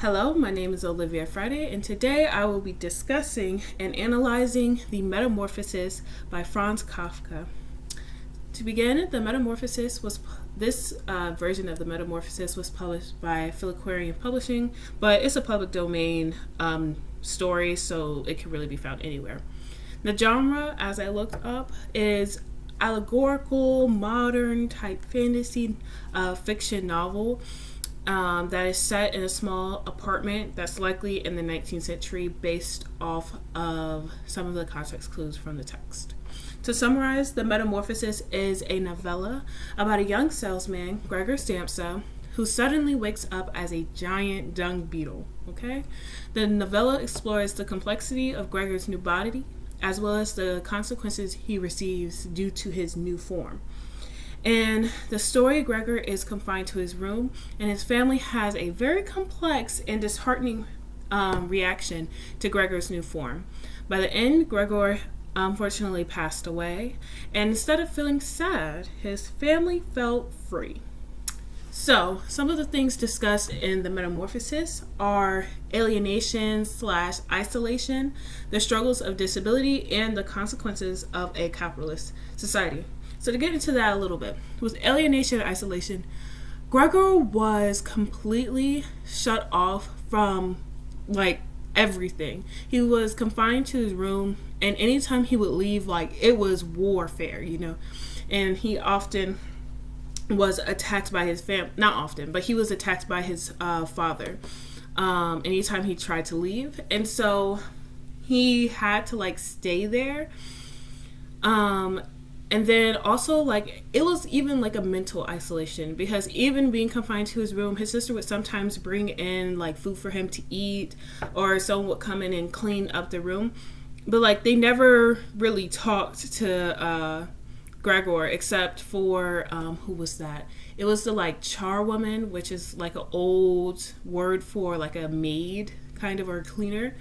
Hello, my name is Olivia Friday, and today I will be discussing and analyzing the Metamorphosis by Franz Kafka. To begin, the Metamorphosis was this version of the Metamorphosis was published by Philiquarian Publishing, but it's a public domain story, so it can really be found anywhere. The genre, as I looked up, is allegorical, modern type fantasy fiction novel. That is set in a small apartment that's likely in the 19th century based off of some of the context clues from the text. To summarize, The Metamorphosis is a novella about a young salesman, Gregor Samsa, who suddenly wakes up as a giant dung beetle. Okay? The novella explores the complexity of Gregor's new body, as well as the consequences he receives due to his new form. In the story, Gregor is confined to his room, and his family has a very complex and disheartening reaction to Gregor's new form. By the end, Gregor unfortunately passed away, and instead of feeling sad, his family felt free. So, some of the things discussed in the Metamorphosis are alienation/isolation, the struggles of disability, and the consequences of a capitalist society. So to get into that a little bit, with alienation and isolation, Gregor was completely shut off from everything. He was confined to his room, and anytime he would leave, it was warfare, and he often was attacked by his family. Not often, but he was attacked by his father anytime he tried to leave, and so he had to stay there. And then also, it was even a mental isolation, because even being confined to his room, his sister would sometimes bring in food for him to eat, or someone would come in and clean up the room. But they never really talked to Gregor, except for, who was that? It was the charwoman, which is an old word for a maid, kind of, or a cleaner.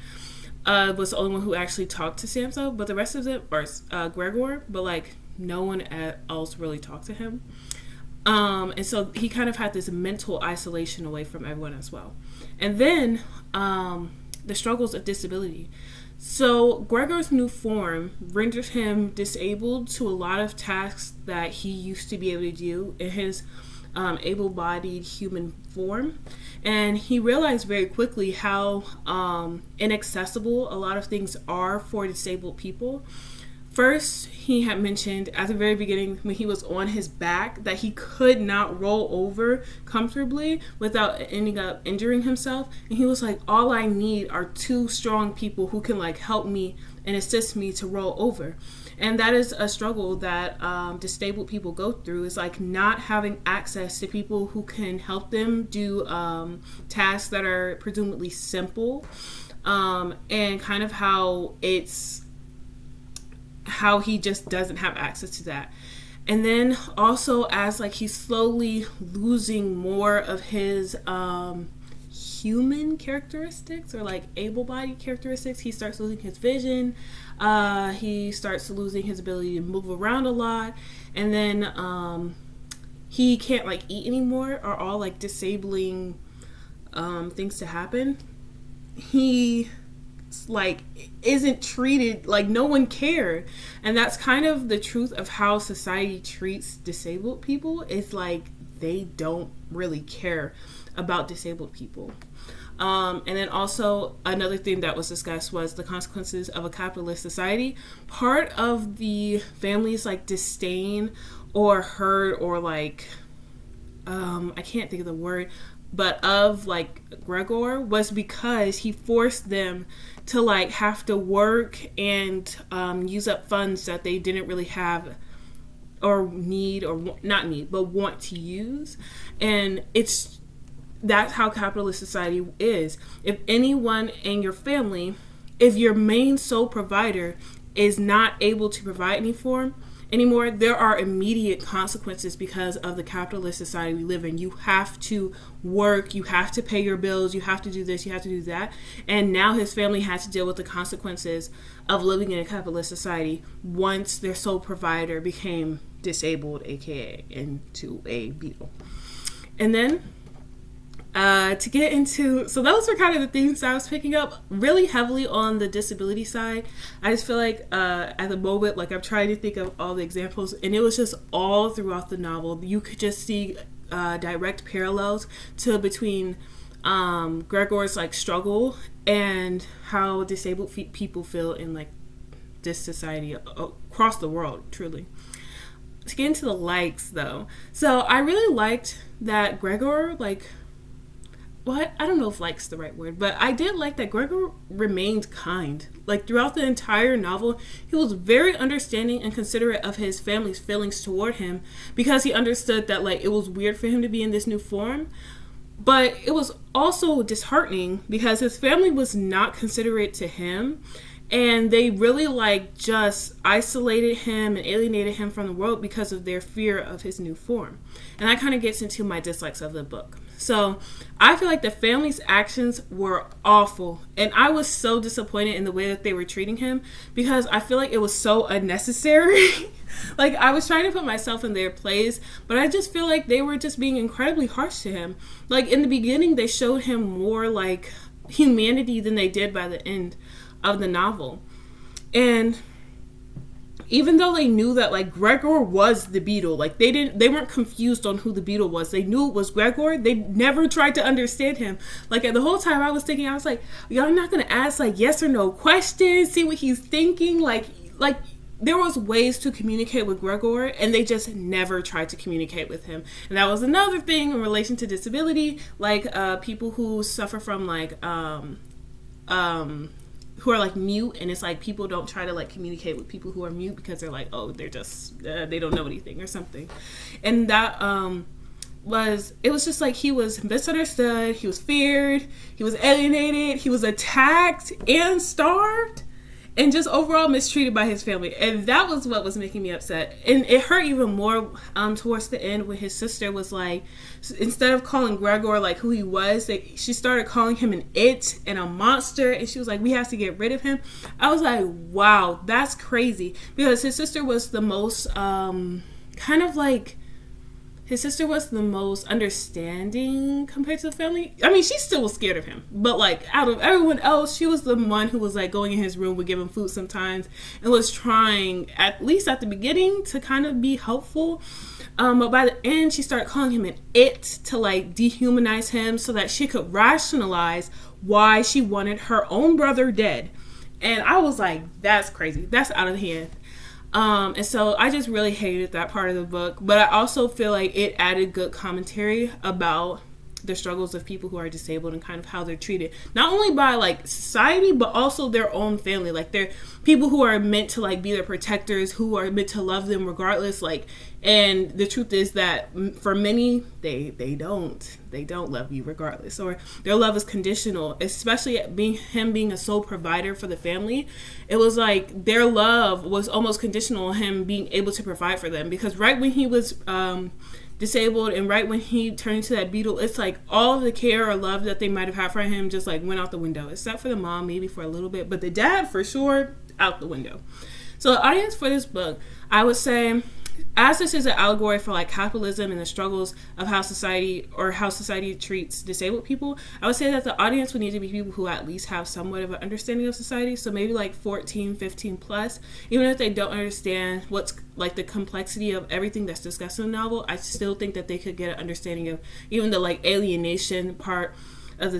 Was the only one who actually talked to Samsa, but the rest of it, or Gregor, but no one else really talked to him. And so he kind of had this mental isolation away from everyone as well. And then the struggles of disability. So Gregor's new form rendered him disabled to a lot of tasks that he used to be able to do in his able-bodied human form. And he realized very quickly how inaccessible a lot of things are for disabled people. First, he had mentioned at the very beginning when he was on his back that he could not roll over comfortably without ending up injuring himself. And he was like, all I need are two strong people who can help me and assist me to roll over. And that is a struggle that disabled people go through, is not having access to people who can help them do tasks that are presumably simple, and kind of how he just doesn't have access to that. And then also, as he's slowly losing more of his human characteristics, or able-bodied characteristics, he starts losing his vision, he starts losing his ability to move around a lot, and then he can't eat anymore, or all disabling things to happen. He isn't treated, no one cared. And that's kind of the truth of how society treats disabled people. It's they don't really care about disabled people. And then also another thing that was discussed was the consequences of a capitalist society. Part of the family's disdain or hurt, or I can't think of the word, but of Gregor, was because he forced them to have to work and use up funds that they didn't really have or need, or not need, but want to use. And that's how capitalist society is. If anyone in your family, if your main sole provider is not able to provide anymore, there are immediate consequences because of the capitalist society we live in. You have to work, you have to pay your bills, you have to do this, you have to do that. And now his family had to deal with the consequences of living in a capitalist society once their sole provider became disabled, aka into a beetle. And then To get into, so those were kind of the things I was picking up really heavily on the disability side. I just feel like at the moment, like I'm trying to think of all the examples, and it was just all throughout the novel. You could just see direct parallels to between Gregor's like struggle and how disabled people feel in like this society across the world, truly. To get into the likes though, so I really liked that Gregor, like, what, I don't know if like's the right word, but I did like that Gregor remained kind. Like throughout the entire novel, he was very understanding and considerate of his family's feelings toward him, because he understood that like it was weird for him to be in this new form. But it was also disheartening because his family was not considerate to him, and they really like just isolated him and alienated him from the world because of their fear of his new form. And that kind of gets into my dislikes of the book. So I feel like the family's actions were awful, and I was so disappointed in the way that they were treating him, because I feel like it was so unnecessary. Like I was trying to put myself in their place, but I just feel like they were just being incredibly harsh to him. Like in the beginning, they showed him more like humanity than they did by the end of the novel. And even though they knew that like Gregor was the beetle, like they weren't confused on who the beetle was. They knew it was Gregor. They never tried to understand him. Like the whole time I was thinking, I was like, y'all not gonna ask like yes or no questions, see what he's thinking. Like there was ways to communicate with Gregor, and they just never tried to communicate with him. And that was another thing in relation to disability, like people who suffer from like who are like mute, and it's like people don't try to like communicate with people who are mute because they're like, oh, they're just they don't know anything or something. And that it was just like he was misunderstood, he was feared, he was alienated, he was attacked and starved, and just overall mistreated by his family. And that was what was making me upset. And it hurt even more towards the end when his sister was like, instead of calling Gregor like who he was, she started calling him an it and a monster, and she was like, we have to get rid of him. I was like, wow, that's crazy. Because his sister was the most his sister was the most understanding compared to the family. I mean, she still was scared of him, but like out of everyone else, she was the one who was like going in his room, would give him food sometimes, and was trying, at least at the beginning, to kind of be helpful. But by the end, she started calling him an it to like dehumanize him so that she could rationalize why she wanted her own brother dead. And I was like, that's crazy. That's out of hand. And so I just really hated that part of the book. But I also feel like it added good commentary about the struggles of people who are disabled and kind of how they're treated, not only by like society, but also their own family. Like they're people who are meant to like be their protectors, who are meant to love them regardless. Like, and the truth is that for many, they don't love you regardless, or their love is conditional, especially being a sole provider for the family. It was like their love was almost conditional on him being able to provide for them, because right when he was disabled and right when he turned into that beetle, it's like all of the care or love that they might have had for him just like went out the window, except for the mom maybe for a little bit, but the dad for sure out the window. So the audience for this book, I would say, as this is an allegory for like capitalism and the struggles of how society treats disabled people, I would say that the audience would need to be people who at least have somewhat of an understanding of society. So maybe like 14, 15 plus, even if they don't understand what's like the complexity of everything that's discussed in the novel, I still think that they could get an understanding of even the like alienation part of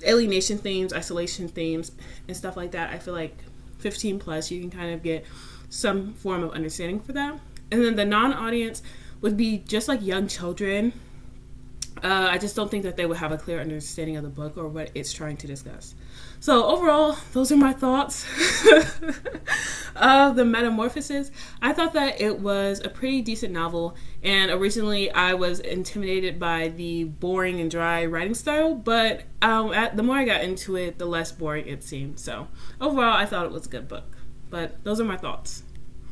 alienation themes, isolation themes, and stuff like that. I feel like 15 plus, you can kind of get some form of understanding for that. And then the non-audience would be just like young children. I just don't think that they would have a clear understanding of the book or what it's trying to discuss. So overall, those are my thoughts of the Metamorphosis. I thought that it was a pretty decent novel, and originally I was intimidated by the boring and dry writing style, but the more I got into it, the less boring it seemed. So overall, I thought it was a good book. But those are my thoughts.